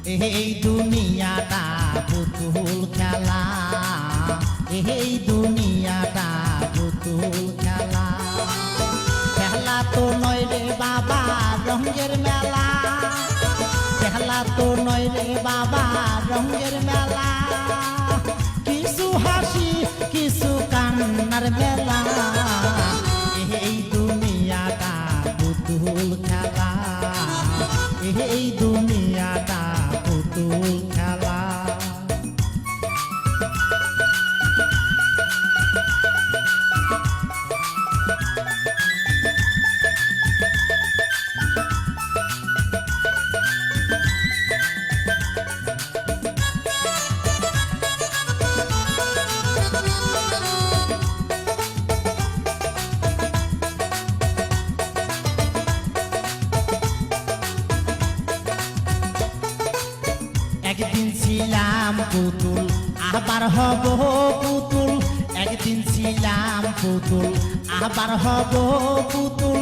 এই দুনিয়াটা পুতুল খেলা, এই দুনিয়াটা পুতুল খেলা। খেলা তো নয় রে বাবা রঙের মেলা, খেলা তো নয় রে বাবা রঙের মেলা। কিছু হাসি কিছু কান্নার মেলা, এই দুনিয়াটা পুতুল খেলা, এই দুনিয়াটা পুতুল খেলা। একদিন ছিলাম পুতুল আবার হব পুতুল, একদিন ছিলাম পুতুল আবার হব পুতুল।